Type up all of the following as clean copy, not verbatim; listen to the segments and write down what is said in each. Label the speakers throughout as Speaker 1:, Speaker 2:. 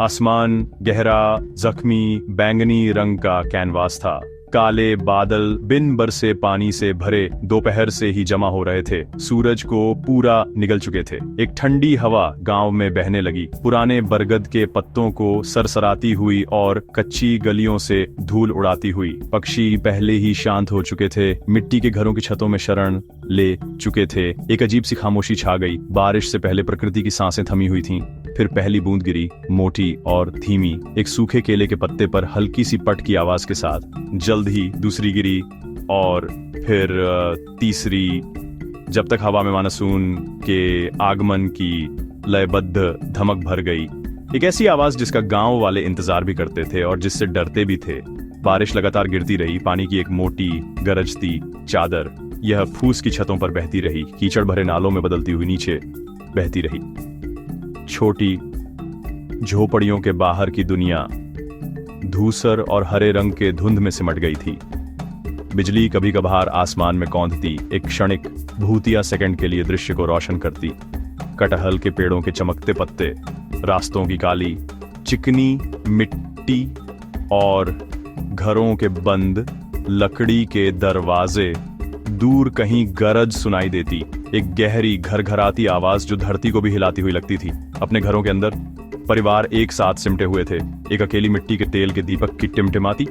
Speaker 1: आसमान गहरा जख्मी बैंगनी रंग का कैनवास था। काले बादल बिन बरसे पानी से भरे दोपहर से ही जमा हो रहे थे। सूरज को पूरा निगल चुके थे। एक ठंडी हवा गांव में बहने लगी, पुराने बरगद के पत्तों को सरसराती हुई और कच्ची गलियों से धूल उड़ाती हुई। पक्षी पहले ही शांत हो चुके थे, मिट्टी के घरों की छतों में शरण ले चुके थे। एक अजीब सी खामोशी छा गई। बारिश से पहले प्रकृति की सांसें थमी हुई थीं। फिर पहली बूंद गिरी, मोटी और धीमी, एक सूखे केले के पत्ते पर हल्की सी पट की आवाज के साथ। जल्द ही दूसरी गिरी और फिर तीसरी, जब तक हवा में मानसून के आगमन की लयबद्ध धमक भर गई। एक ऐसी आवाज जिसका गांव वाले इंतजार भी करते थे और जिससे डरते भी थे। बारिश लगातार गिरती रही। पानी की एक मोटी गरजती चादर यह फूस की छतों पर बहती रही, कीचड़ भरे नालों में बदलती हुई नीचे बहती रही। छोटी झोपड़ियों के बाहर की दुनिया धूसर और हरे रंग के धुंध में सिमट गई थी। बिजली कभी कभार आसमान में कौंधती, एक क्षणिक भूतिया सेकंड के लिए दृश्य को रोशन करती। कटहल के पेड़ों के चमकते पत्ते, रास्तों की काली चिकनी मिट्टी और घरों के बंद लकड़ी के दरवाजे। दूर कहीं गरज सुनाई देती, एक गहरी घरघराती आवाज जो धरती को भी हिलाती हुई लगती थी। अपने घरों के अंदर परिवार एक साथ सिमटे हुए थे। एक अकेली मिट्टी के तेल के दीपक की टिमटिमाती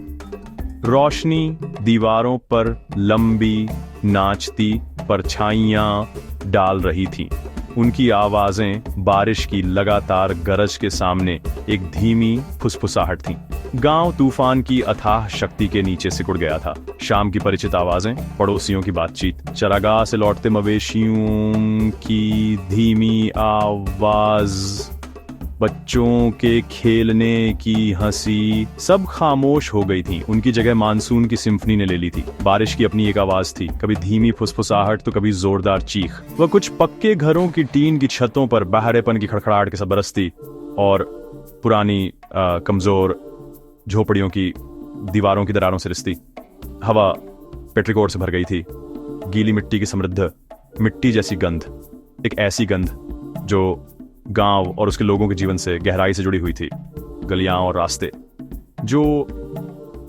Speaker 1: रोशनी दीवारों पर लंबी नाचती परछाइयां डाल रही थी। उनकी आवाजें बारिश की लगातार गरज के सामने एक धीमी फुसफुसाहट थी। गांव तूफान की अथाह शक्ति के नीचे सिकुड़ गया था। शाम की परिचित आवाजें, पड़ोसियों की बातचीत, चरागाह से लौटते मवेशियों की धीमी आवाज, बच्चों के खेलने की हंसी, सब खामोश हो गई थी। उनकी जगह मानसून की सिम्फनी ने ले ली थी। बारिश की अपनी एक आवाज थी, कभी धीमी फुसफुसाहट तो कभी जोरदार चीख। वह कुछ पक्के घरों की टीन की छतों पर बहरेपन की खड़खड़ाहट के साथ बरसती और पुरानी कमजोर झोपड़ियों की दीवारों की दरारों से रिसती। हवा पेट्रिकोट से भर गई थी, गीली मिट्टी की समृद्ध मिट्टी जैसी गंध, एक ऐसी गंध जो गांव और उसके लोगों के जीवन से गहराई से जुड़ी हुई थी। गलियां और रास्ते जो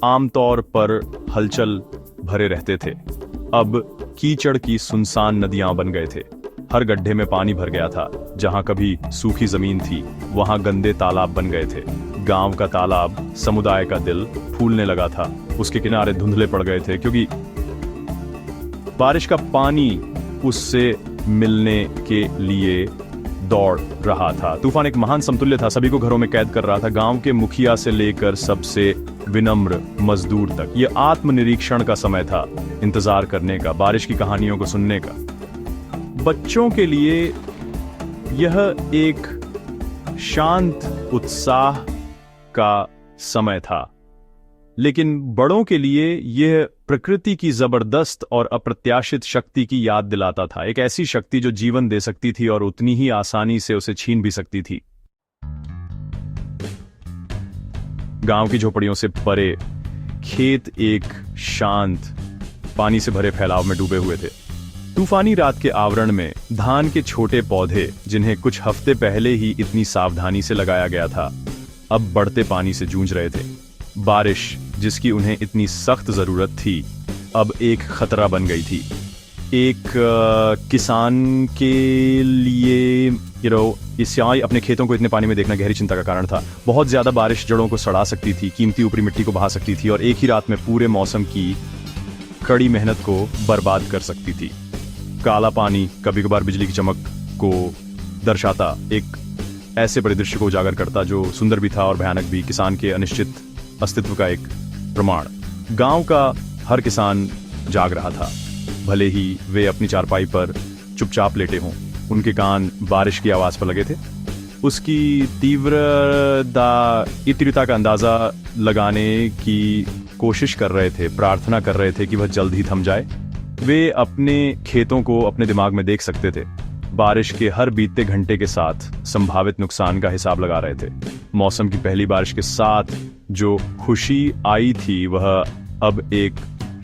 Speaker 1: आमतौर पर हलचल भरे रहते थे, अब कीचड़ की सुनसान नदियां बन गए थे। हर गड्ढे में पानी भर गया था। जहां कभी सूखी जमीन थी, वहां गंदे तालाब बन गए थे। गांव का तालाब, समुदाय का दिल, फूलने लगा था। उसके किनारे धुंधले पड़ गए थे क्योंकि बारिश का पानी उससे मिलने के लिए दौड़ रहा था। तूफान एक महान समतुल्य था, सभी को घरों में कैद कर रहा था। गांव के मुखिया से लेकर सबसे विनम्र मजदूर तक। यह आत्मनिरीक्षण का समय था, इंतजार करने का, बारिश की कहानियों को सुनने का। बच्चों के लिए यह एक शांत उत्साह का समय था, लेकिन बड़ों के लिए यह प्रकृति की जबरदस्त और अप्रत्याशित शक्ति की याद दिलाता था। एक ऐसी शक्ति जो जीवन दे सकती थी और उतनी ही आसानी से उसे छीन भी सकती थी। गांव की झोपड़ियों से परे खेत एक शांत, पानी से भरे फैलाव में डूबे हुए थे। तूफानी रात के आवरण में धान के छोटे पौधे, जिन्हें कुछ हफ्ते पहले ही इतनी सावधानी से लगाया गया था, अब बढ़ते पानी से जूझ रहे थे। बारिश, जिसकी उन्हें इतनी सख्त जरूरत थी, अब एक खतरा बन गई थी। एक किसान के लिए सियाई अपने खेतों को इतने पानी में देखना गहरी चिंता का कारण था। बहुत ज्यादा बारिश जड़ों को सड़ा सकती थी, कीमती ऊपरी मिट्टी को बहा सकती थी और एक ही रात में पूरे मौसम की कड़ी मेहनत को बर्बाद कर सकती थी। काला पानी कभी कभार बिजली की चमक को दर्शाता, एक ऐसे परिदृश्य को उजागर करता जो सुंदर भी था और भयानक भी, किसान के अनिश्चित अस्तित्व का एक प्रमाण। गांव का हर किसान जाग रहा था, भले ही वे अपनी चारपाई पर चुपचाप लेटे हों। उनके कान बारिश की आवाज पर लगे थे, उसकी तीव्रता का अंदाजा लगाने की कोशिश कर रहे थे, प्रार्थना कर रहे थे कि वह जल्द ही थम जाए। वे अपने खेतों को अपने दिमाग में देख सकते थे, बारिश के हर बीतते घंटे के साथ संभावित नुकसान का हिसाब लगा रहे थे। मौसम की पहली बारिश के साथ जो खुशी आई थी, वह अब एक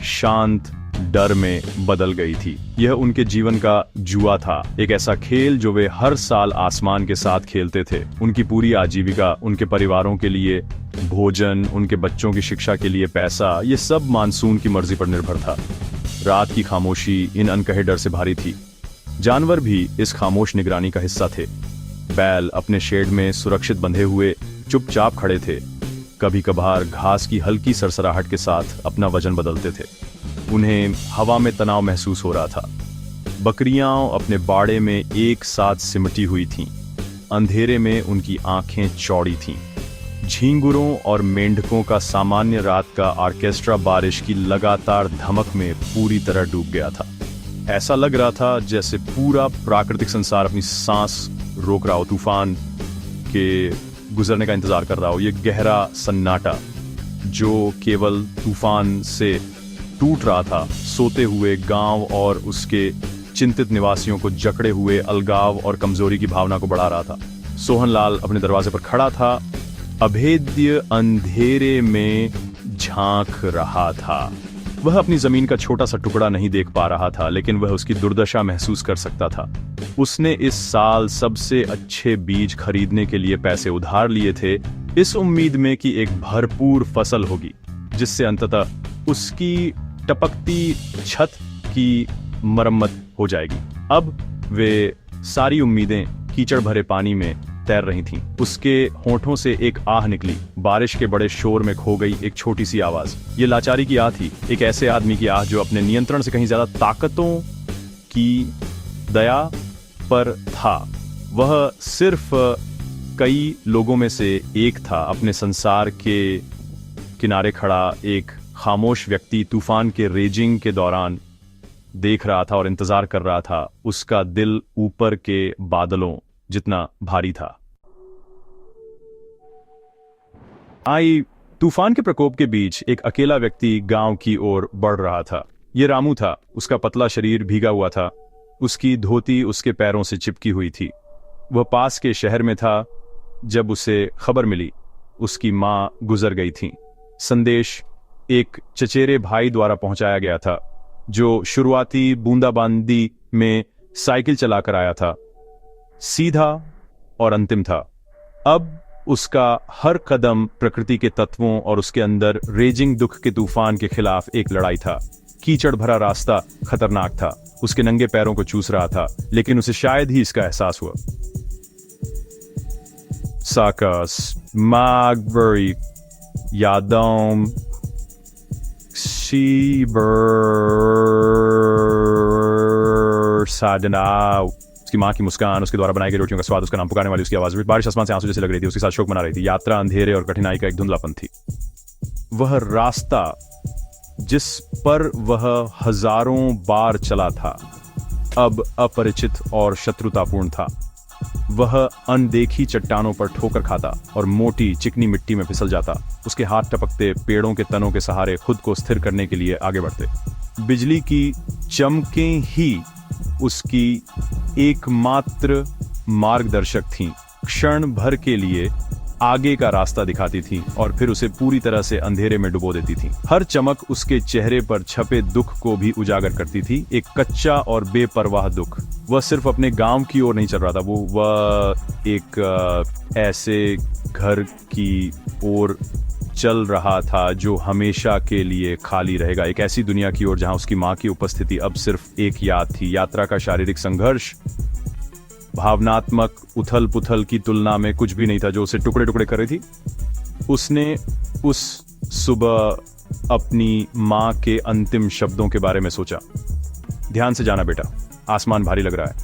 Speaker 1: शांत डर में बदल गई थी। यह उनके जीवन का जुआ था, एक ऐसा खेल जो वे हर साल आसमान के साथ खेलते थे। उनकी पूरी आजीविका, उनके परिवारों के लिए भोजन, उनके बच्चों की शिक्षा के लिए पैसा, ये सब मानसून की मर्जी पर निर्भर था। रात की खामोशी इन अनकहे डर से भारी थी। जानवर भी इस खामोश निगरानी का हिस्सा थे। बैल अपने शेड में सुरक्षित बंधे हुए चुपचाप खड़े थे, कभी कभार घास की हल्की सरसराहट के साथ अपना वजन बदलते थे। उन्हें हवा में तनाव महसूस हो रहा था। बकरियां अपने बाड़े में एक साथ सिमटी हुई थीं। अंधेरे में उनकी आंखें चौड़ी थीं। झींगुरों और मेंढकों का सामान्य रात का ऑर्केस्ट्रा बारिश की लगातार धमक में पूरी तरह डूब गया था। ऐसा लग रहा था जैसे पूरा प्राकृतिक संसार अपनी सांस रोक रहा हो, तूफान के गुजरने का इंतजार कर रहा हो। ये गहरा सन्नाटा जो केवल तूफान से टूट रहा था, सोते हुए गांव और उसके चिंतित निवासियों को जकड़े हुए अलगाव और कमजोरी की भावना को बढ़ा रहा था। सोहनलाल अपने दरवाजे पर खड़ा था, अभेद्य अंधेरे में झांक रहा था। वह अपनी जमीन का छोटा सा टुकड़ा नहीं देख पा रहा था, लेकिन वह उसकी दुर्दशा महसूस कर सकता था। उसने इस साल सबसे अच्छे बीज खरीदने के लिए पैसे उधार लिए थे, इस उम्मीद में कि एक भरपूर फसल होगी जिससे अंततः उसकी टपकती छत की मरम्मत हो जाएगी। अब वे सारी उम्मीदें कीचड़ भरे पानी में तैर रही थीं। उसके होंठों से एक आह निकली। बारिश के बड़े शोर में खो गई एक छोटी सी आवाज। ये लाचारी की आह थी, एक ऐसे आदमी की आह जो अपने नियंत्रण से कहीं ज्यादा ताकतों की दया पर था। वह सिर्फ कई लोगों में से एक था, अपने संसार के किनारे खड़ा एक खामोश व्यक्ति तूफान के रेजिंग के दौरान देख रहा था और इंतजार कर रहा था। उसका दिल ऊपर के बादलों जितना भारी था। तूफान के प्रकोप के बीच एक अकेला व्यक्ति गांव की ओर बढ़ रहा था। ये रामू था। उसका पतला शरीर भीगा हुआ था, उसकी धोती उसके पैरों से चिपकी हुई थी। वह पास के शहर में था जब उसे खबर मिली उसकी मां गुजर गई थी। संदेश एक चचेरे भाई द्वारा पहुंचाया गया था जो शुरुआती बूंदाबांदी में साइकिल चलाकर आया था। सीधा और अंतिम था। अब उसका हर कदम प्रकृति के तत्वों और उसके अंदर रेजिंग दुख के तूफान के खिलाफ एक लड़ाई था। कीचड़ भरा रास्ता खतरनाक था, उसके नंगे पैरों को चूस रहा था, लेकिन उसे शायद ही इसका एहसास हुआ। साकस मागबरी यादों सीबर साधना। उसकी मां की मुस्कान, उसके द्वारा बनाई गई रोटियों का स्वाद, उसका नाम पुकारने वाली उसकी आवाज। बारिश आसमान से आंसू जैसे लग रही थी, उसके साथ शोक मना रही थी। यात्रा अंधेरे और कठिनाई का एक धुंधलापन थी। वह रास्ता जिस पर वह हजारों बार चला था अब अपरिचित और शत्रुतापूर्ण था। वह अनदेखी चट्टानों पर ठोकर खाता और मोटी चिकनी मिट्टी में फिसल जाता। उसके हाथ टपकते पेड़ों के तनों के सहारे खुद को स्थिर करने के लिए आगे बढ़ते। बिजली की चमकें ही उसकी एकमात्र मार्गदर्शक थीं। क्षण भर के लिए आगे का रास्ता दिखाती थीं और फिर उसे पूरी तरह से अंधेरे में डुबो देती थीं। हर चमक उसके चेहरे पर छपे दुख को भी उजागर करती थी, एक कच्चा और बेपरवाह दुख। वह सिर्फ अपने गांव की ओर नहीं चल रहा था, वह एक ऐसे घर की ओर चल रहा था जो हमेशा के लिए खाली रहेगा। एक ऐसी दुनिया की ओर जहां उसकी मां की उपस्थिति अब सिर्फ एक याद थी। यात्रा का शारीरिक संघर्ष भावनात्मक उथल पुथल की तुलना में कुछ भी नहीं था जो उसे टुकड़े टुकड़े कर रही थी। उसने उस सुबह अपनी मां के अंतिम शब्दों के बारे में सोचा। ध्यान से जाना बेटा, आसमान भारी लग रहा है।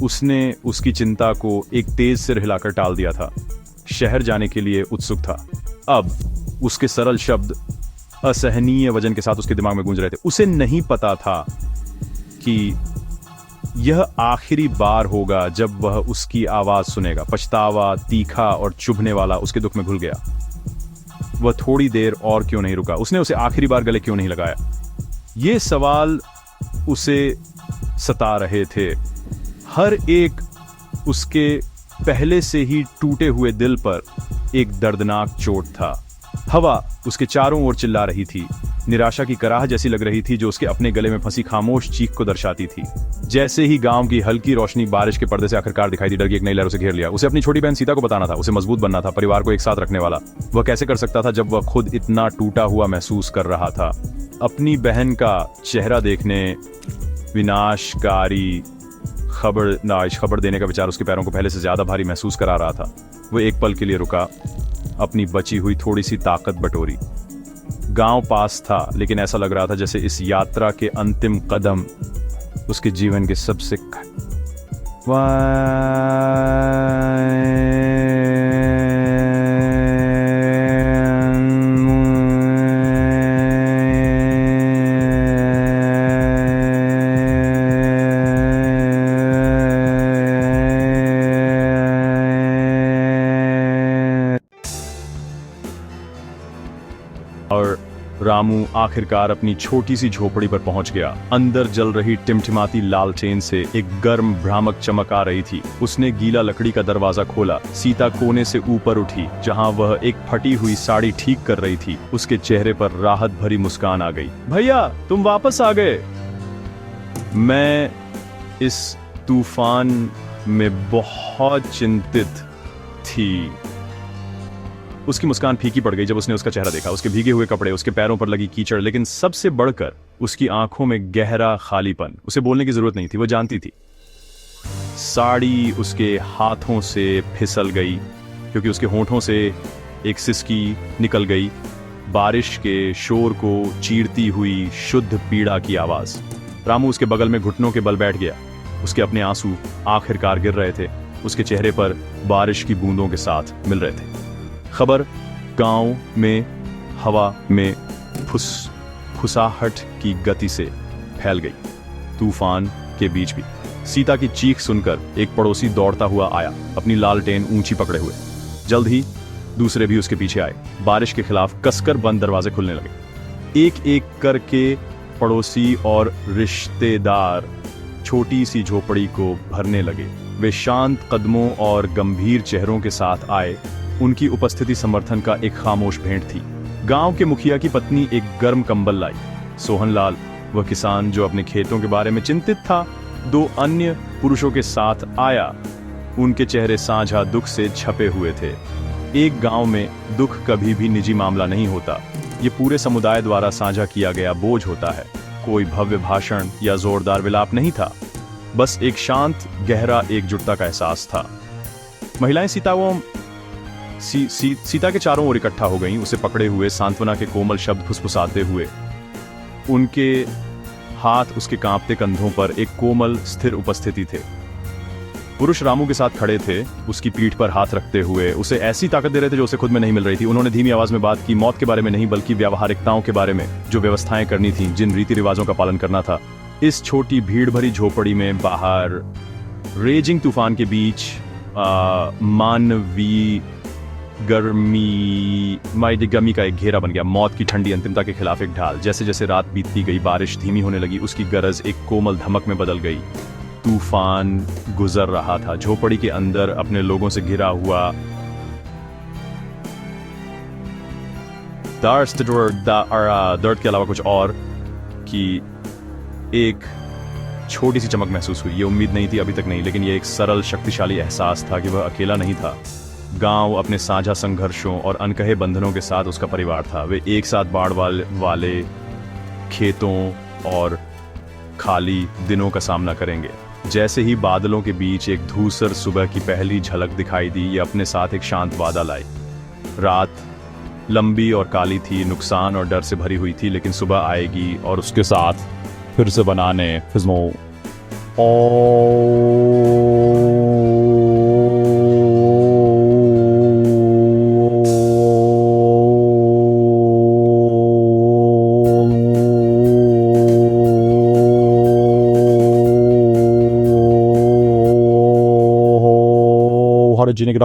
Speaker 1: उसने उसकी चिंता को एक तेज सिर हिलाकर टाल दिया था। शहर जाने के लिए उत्सुक था। अब उसके सरल शब्द असहनीय वजन के साथ उसके दिमाग में गूंज रहे थे। उसे नहीं पता था कि यह आखिरी बार होगा जब वह उसकी आवाज सुनेगा। पछतावा तीखा और चुभने वाला उसके दुख में घुल गया। वह थोड़ी देर और क्यों नहीं रुका? उसने उसे आखिरी बार गले क्यों नहीं लगाया? ये सवाल उसे सता रहे थे। हर एक उसके पहले से ही टूटे हुए दिल पर एक दर्दनाक चोट था। हवा उसके चारों ओर चिल्ला रही थी, निराशा की कराह जैसी लग रही थी जो उसके अपने गले में फंसी खामोश चीख को दर्शाती थी। जैसे ही गांव की हल्की रोशनी बारिश के पर्दे से आखिरकार दिखाई दी, डर की एक नई लहर उसे घेर लिया। उसे अपनी छोटी बहन सीता को बताना था, उसे मजबूत बनना था, परिवार को एक साथ रखने वाला। वह कैसे कर सकता था जब वह खुद इतना टूटा हुआ महसूस कर रहा था। अपनी बहन का चेहरा देखने विनाशकारी खबर देने का विचार उसके पैरों को पहले से ज्यादा भारी महसूस करा रहा था। वह एक पल के लिए रुका, अपनी बची हुई थोड़ी सी ताकत बटोरी। गांव पास था, लेकिन ऐसा लग रहा था जैसे इस यात्रा के अंतिम कदम उसके जीवन के सबसे और रामू आखिरकार अपनी छोटी सी झोपड़ी पर पहुंच गया। अंदर जल रही टिमटिमाती लालटेन से एक गर्म भ्रामक चमक आ रही थी। उसने गीला लकड़ी का दरवाजा खोला। सीता कोने से ऊपर उठी, जहां वह एक फटी हुई साड़ी ठीक कर रही थी। उसके चेहरे पर राहत भरी मुस्कान आ गई। भैया, तुम वापस आ गए। मैं इस तूफान में बहुत चिंतित थी। उसकी मुस्कान फीकी पड़ गई जब उसने उसका चेहरा देखा। उसके भीगे हुए कपड़े, उसके पैरों पर लगी कीचड़, लेकिन सबसे बढ़कर उसकी आंखों में गहरा खालीपन। उसे बोलने की जरूरत नहीं थी, वो जानती थी। साड़ी उसके हाथों से फिसल गई क्योंकि उसके होंठों से एक सिसकी निकल गई। बारिश के शोर को चीरती हुई शुद्ध पीड़ा की आवाज। रामू उसके बगल में घुटनों के बल बैठ गया। उसके अपने आंसू आखिरकार गिर रहे थे। उसके चेहरे पर बारिश की बूंदों के साथ मिल रहे थे। खबर गांव में हवा में फुसाहट की गति से फैल गई। तूफान के बीच भी सीता की चीख सुनकर एक पड़ोसी दौड़ता हुआ आया, अपनी लालटेन ऊंची पकड़े हुए। जल्द ही दूसरे भी उसके पीछे आए। बारिश के खिलाफ कसकर बंद दरवाजे खुलने लगे। एक एक करके पड़ोसी और रिश्तेदार छोटी सी झोपड़ी को भरने लगे। वे शांत कदमों और गंभीर चेहरों के साथ आए। उनकी उपस्थिति समर्थन का एक खामोश भेंट थी। गांव के मुखिया की पत्नी एक गर्म कंबल लाई। सोहनलाल, वह किसान जो अपने खेतों के बारे में चिंतित था, दो अन्य पुरुषों के साथ आया। उनके चेहरे साझा दुख से छपे हुए थे। एक गांव में दुख कभी भी निजी मामला नहीं होता, ये पूरे समुदाय द्वारा साझा किया गया बोझ होता है। कोई भव्य भाषण या जोरदार विलाप नहीं था, बस एक शांत गहरा एकजुटता का एहसास था। महिलाएं सीता के चारों ओर इकट्ठा हो गईं, उसे पकड़े हुए, सांत्वना के कोमल शब्द फुसफुसाते हुए। उनके हाथ उसके कांपते कंधों पर एक कोमल स्थिर उपस्थिति थे। पुरुष रामू के साथ खड़े थे, उसकी पीठ पर हाथ रखते हुए उसे ऐसी ताकत दे रहे थे जो उसे खुद में नहीं मिल रही थी। उन्होंने धीमी आवाज में बात की, मौत के बारे में नहीं बल्कि व्यावहारिकताओं के बारे में, जो व्यवस्थाएं करनी थी, जिन रीति रिवाजों का पालन करना था। इस छोटी भीड़ भरी झोपड़ी में बाहर रेजिंग तूफान के बीच मानवीय गमी का एक घेरा बन गया। मौत की ठंडी अंतिमता के खिलाफ एक ढाल। जैसे जैसे रात बीतती गई, बारिश धीमी होने लगी, उसकी गरज एक कोमल धमक में बदल गई। तूफान गुजर रहा था। झोपड़ी के अंदर अपने लोगों से घिरा हुआ दर्द के अलावा कुछ और की एक छोटी सी चमक महसूस हुई। ये उम्मीद नहीं थी, अभी तक नहीं, लेकिन ये एक सरल शक्तिशाली एहसास था कि वह अकेला नहीं था। गांव अपने साझा संघर्षों और अनकहे बंधनों के साथ उसका परिवार था। वे एक साथ बाढ़ वाले खेतों और खाली दिनों का सामना करेंगे। जैसे ही बादलों के बीच एक धूसर सुबह की पहली झलक दिखाई दी, ये अपने साथ एक शांत वादा लाई। रात लंबी और काली थी, नुकसान और डर से भरी हुई थी, लेकिन सुबह आएगी और उसके साथ फिर से बनाने फिज़्मो Hydrogenic